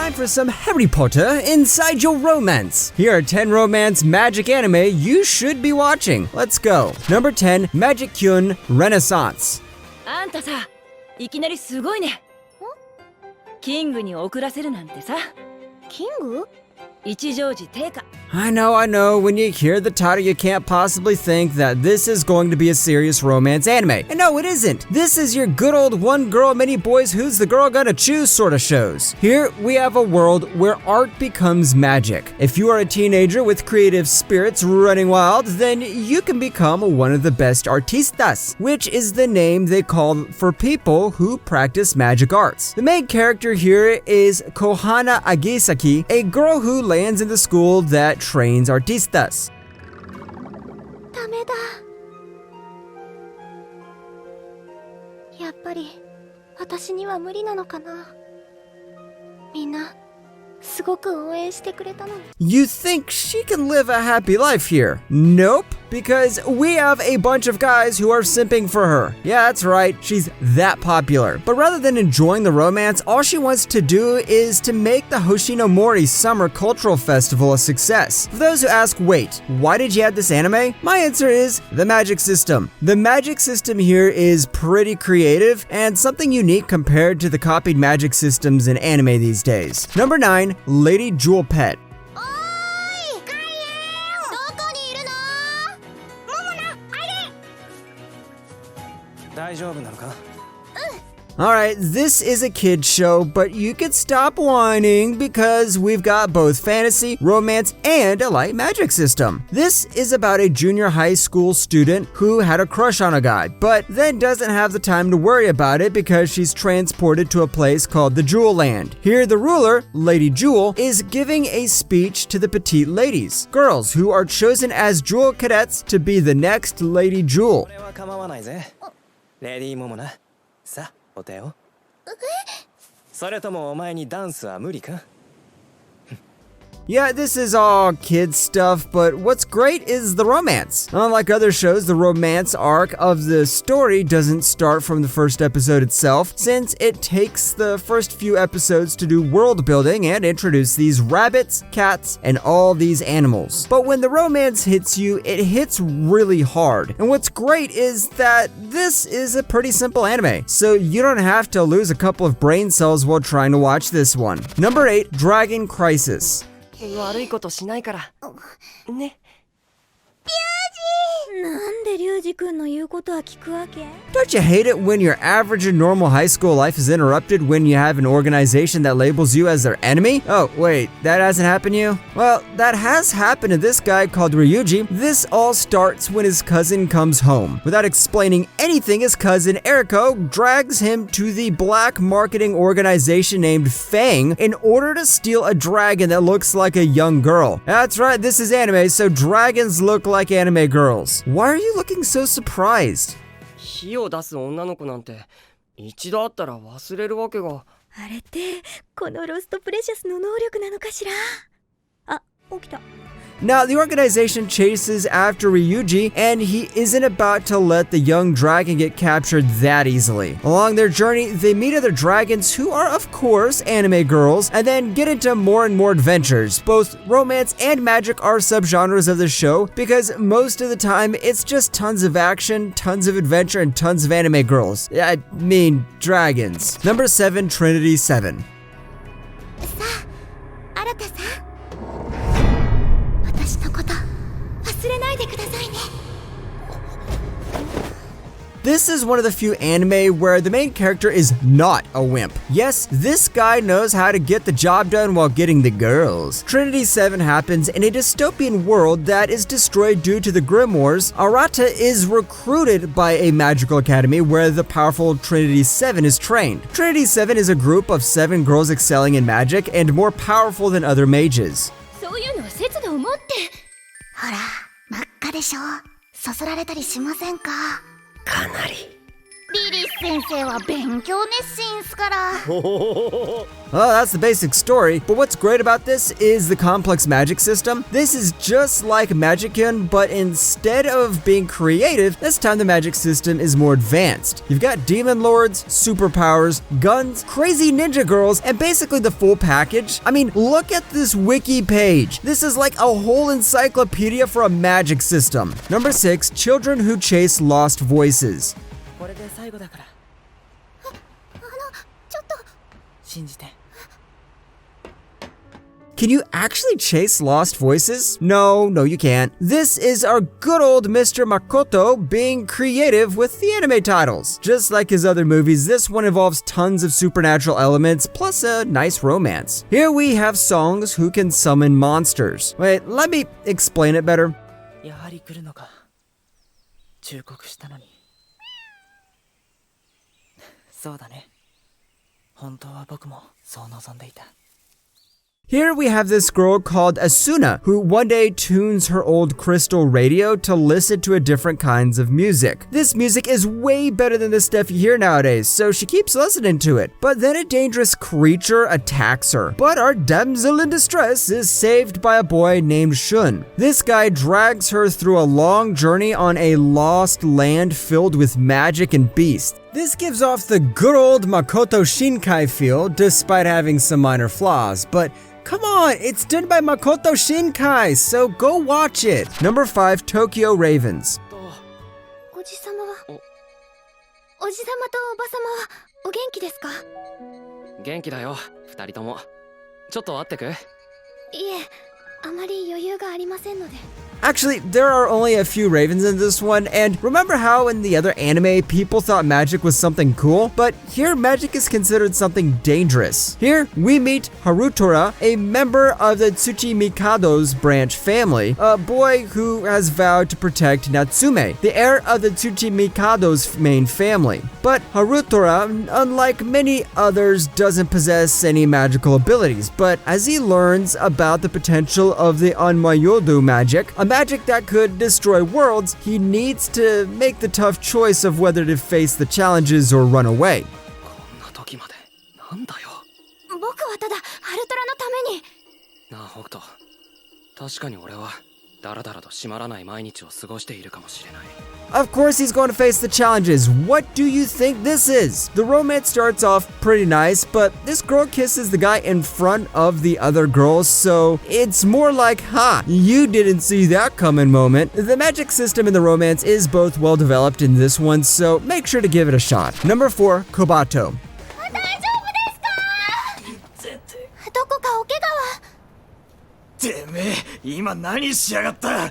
time for some Harry Potter inside your romance. Here are 10 romance magic anime you should be watching. Let's go. Number 10, Magic Kyun Renaissance. あんたさ、いきなりすごいね。キングに送らせるなんてさ。キング？一乗寺定家。I know, when you hear the title you can't possibly think that this is going to be a serious romance anime. And no, it isn't. This is your good old one girl, many boys, who's the girl gonna choose sort of shows. Here we have a world where art becomes magic. If you are a teenager with creative spirits running wild, then you can become one of the best artistas, which is the name they call for people who practice magic arts. The main character here is Kohana Agisaki, a girl who lands in the school that trains artistas. ダメだ。やっぱり私には無理なのかな。みんなすごく応援してくれたのに。 You think she can live a happy life here? Nope, because we have a bunch of guys who are simping for her. Yeah, that's right, she's that popular. But rather than enjoying the romance, all she wants to do is to make the Hoshinomori Summer Cultural Festival a success. For those who ask, wait, why did you add this anime? My answer is the magic system. The magic system here is pretty creative and something unique compared to the copied magic systems in anime these days. Number 9, Lady Jewel Pet. おーい、カイエン、どこにいるの？モモナ、あれ。大丈夫なのか？ Alright, this is a kid's show, but you can stop whining because we've got both fantasy, romance, and a light magic system. This is about a junior high school student who had a crush on a guy, but then doesn't have the time to worry about it because she's transported to a place called the Jewel Land. Here, the ruler, Lady Jewel, is giving a speech to the petite ladies, girls who are chosen as Jewel cadets to be the next Lady Jewel. これは構わないぜ。レディーモモナ。さあ、お手を。それともお前にダンスは無理か？ Yeah, this is all kids stuff, but what's great is the romance. Unlike other shows, the romance arc of the story doesn't start from the first episode itself, since it takes the first few episodes to do world building and introduce these rabbits, cats, and all these animals. But when the romance hits you, it hits really hard. And what's great is that this is a pretty simple anime, so you don't have to lose a couple of brain cells while trying to watch this one. Number 8, Dragon Crisis. 悪いことしないから。ね。なんでリュウジ君の言うことは聞くわけ？ Don't you hate it when your average and normal high school life is interrupted when you have an organization that labels you as their enemy? Oh, wait, that hasn't happened to you? Well, that has happened to this guy called Ryuji. This all starts when his cousin comes home. Without explaining anything, his cousin Eriko drags him to the black marketing organization named Fang in order to steal a dragon that looks like a young girl. That's right, this is anime, so dragons look like anime girls. Why are you looking so surprised? 火を出す女の子なんて一度会ったら忘れるわけが。あれってこのロストプレシャスの能力なのかしら？あ、起きた。 Now, the organization chases after Ryuji, and he isn't about to let the young dragon get captured that easily. Along their journey, they meet other dragons who are, of course, anime girls, and then get into more and more adventures. Both romance and magic are subgenres of the show, because most of the time, it's just tons of action, tons of adventure, and tons of anime girls. I mean, dragons. Number 7, Trinity 7. さあ、新さん。私のこと忘れないでくださいね。 This is one of the few anime where the main character is not a wimp. Yes, this guy knows how to get the job done while getting the girls. Trinity 7 happens in a dystopian world that is destroyed due to the grimoires. Arata is recruited by a magical academy where the powerful Trinity 7 is trained. Trinity 7 is a group of 7 girls excelling in magic and more powerful than other mages. そういうのは節度を持って。ほら、真っ赤でしょ。そそられたりしませんか？かなり。リリス先生は勉強熱心っすから。 Well, that's the basic story, but what's great about this is the complex magic system. This is just like Magickin, but instead of being creative, this time the magic system is more advanced. You've got demon lords, superpowers, guns, crazy ninja girls, and basically the full package. I mean, look at this wiki page. This is like a whole encyclopedia for a magic system. Number 6, children who chase lost voices. これで最後だからちょっと。信じて Can you actually chase lost voices? No, you can't. This is our good old Mr. Makoto being creative with the anime titles. Just like his other movies, this one involves tons of supernatural elements, plus a nice romance. Here we have songs who can summon monsters. Wait, let me explain it better. やはり来るのか忠告したのにそうだね本当は僕もそう望んでいた Here we have this girl called Asuna, who one day tunes her old crystal radio to listen to different kinds of music. This music is way better than the stuff you hear nowadays, so she keeps listening to it. But then a dangerous creature attacks her. But our damsel in distress is saved by a boy named Shun. This guy drags her through a long journey on a lost land filled with magic and beasts. This gives off the good old Makoto Shinkai feel, despite having some minor flaws, but come on, it's done by Makoto Shinkai, so go watch it. Number 5, Tokyo Ravens. おじさまはおじさまとおばさまはお元気ですか？元気だよ、二人とも。ちょっと会ってく？いえ、あまり余裕がありませんので。 Actually, there are only a few ravens in this one, and remember how in the other anime people thought magic was something cool? But here magic is considered something dangerous. Here we meet Harutora, a member of the Tsuchi Mikado's branch family, a boy who has vowed to protect Natsume, the heir of the Tsuchi Mikado's main family. But Harutora, unlike many others, doesn't possess any magical abilities, but as he learns about the potential of the Anmayodu magic, a magic that could destroy worlds, he needs to make the tough choice of whether to face the challenges or run away. こんな時までなんだよ。僕はただハルトラのために。なあ、北斗。確かに俺はだらだらと締まらない毎日を過ごしているかもしれない。 Of course he's going to face the challenges. What do you think this is? The romance starts off pretty nice, but this girl kisses the guy in front of the other girls, so it's more like, ha, you didn't see that coming moment. The magic system in the romance is both well developed in this one, so make sure to give it a shot. Number 4, Kobato. 大丈夫ですか？どこかお怪我は？てめえ今何しやがった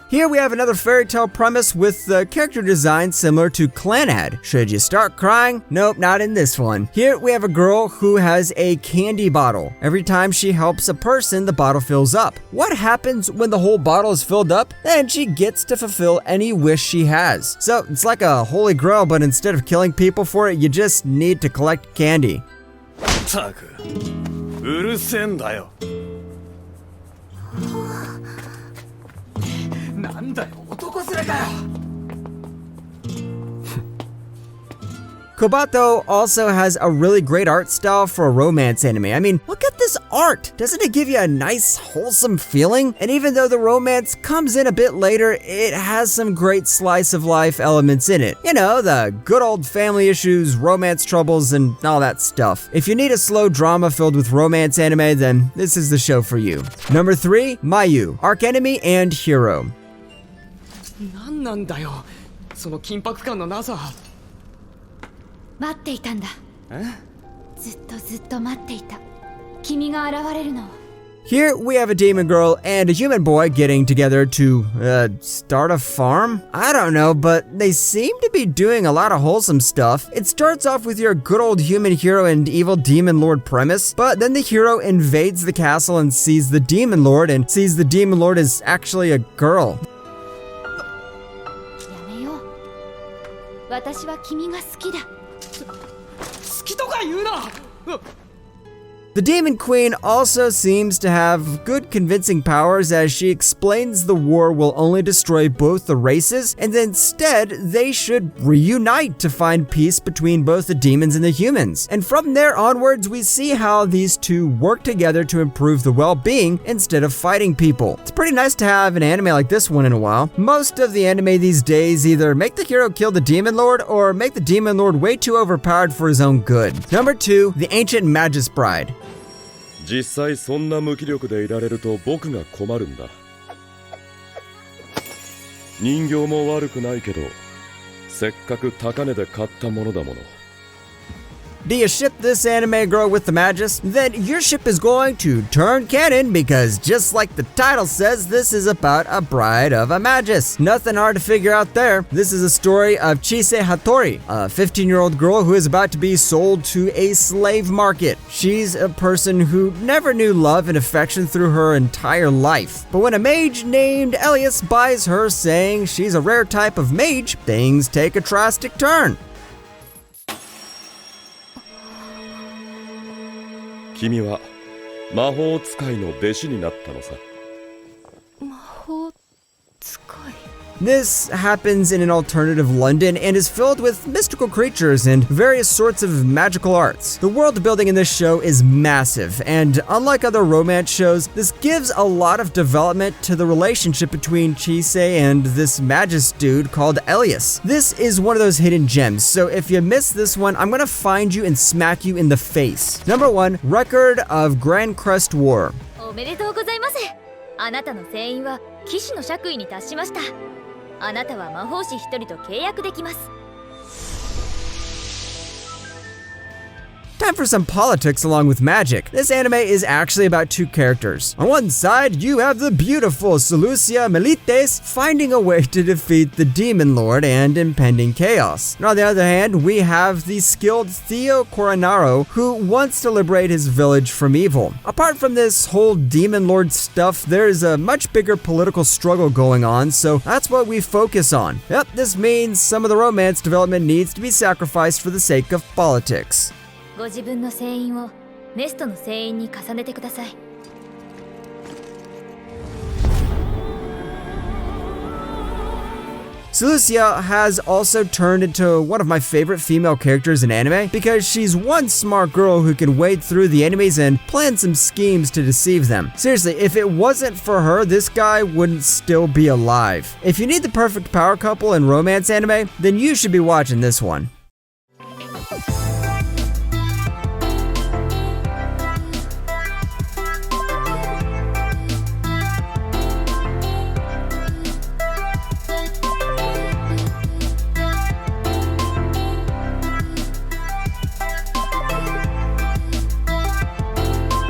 Here we have another fairy tale premise with the character design similar to Clanad. Should you start crying? Nope, not in this one. Here we have a girl who has a candy bottle. Every time she helps a person, the bottle fills up. What happens when the whole bottle is filled up? Then she gets to fulfill any wish she has. So it's like a holy grail, but instead of killing people for it, you just need to collect candy. ったくうるせえんだよなんだよ男連れかよ Kobato also has a really great art style for a romance anime. I mean, look at this art! Doesn't it give you a nice, wholesome feeling? And even though the romance comes in a bit later, it has some great slice of life elements in it. You know, the good old family issues, romance troubles, and all that stuff. If you need a slow drama filled with romance anime, then this is the show for you. Number 3, Mayu, Arch Enemy and Hero. なんなんだよ、その緊迫感のなさ。待っていたんだ。ずっと待っていた。君が現れるのを。 Here we have a demon girl and a human boy getting together to, start a farm? I don't know, but they seem to be doing a lot of wholesome stuff. It starts off with your good old human hero and evil demon lord premise, but then the hero invades the castle and sees the demon lord and sees the demon lord is actually a girl. やめよう。私は君が好きだ。好きとか言うな。The Demon Queen also seems to have good convincing powers as she explains the war will only destroy both the races and instead they should reunite to find peace between both the demons and the humans. And from there onwards, we see how these two work together to improve the well-being instead of fighting people. It's pretty nice to have an anime like this one in a while. Most of the anime these days either make the hero kill the Demon Lord or make the Demon Lord way too overpowered for his own good. Number 2, the Ancient Magus Bride. 実際そんな無気力でいられると僕が困るんだ。人形も悪くないけど、せっかく高値で買ったものだもの。 Do you ship this anime girl with the Magus? Then your ship is going to turn canon because just like the title says, this is about a bride of a Magus. Nothing hard to figure out there. This is a story of Chise Hattori, a 15-year-old girl who is about to be sold to a slave market. She's a person who never knew love and affection through her entire life. But when a mage named Elias buys her saying she's a rare type of mage, things take a drastic turn. 君は魔法使いの弟子になったのさ。 This happens in an alternative London and is filled with mystical creatures and various sorts of magical arts. The world building in this show is massive, and unlike other romance shows, this gives a lot of development to the relationship between Chise and this Magus dude called Elias. This is one of those hidden gems, so if you miss this one, I'm gonna find you and smack you in the face. Number 1, Record of Grand Crest War. おめでとうございます。あなたの船員は騎士の爵位に達しました。あなたは魔法師一人と契約できます。 Time for some politics along with magic. This anime is actually about two characters. On one side, you have the beautiful Seleucia Melites finding a way to defeat the Demon Lord and impending chaos. And on the other hand, we have the skilled Theo Coronaro who wants to liberate his village from evil. Apart from this whole Demon Lord stuff, there's a much bigger political struggle going on, so that's what we focus on. Yep, this means some of the romance development needs to be sacrificed for the sake of politics. ご自分の船員をネストの船員に重ねてください。 Seleucia has also turned into one of my favorite female characters in anime because she's one smart girl who can wade through the enemies and plan some schemes to deceive them. Seriously, if it wasn't for her, this guy wouldn't still be alive. If you need the perfect power couple in romance anime, then you should be watching this one.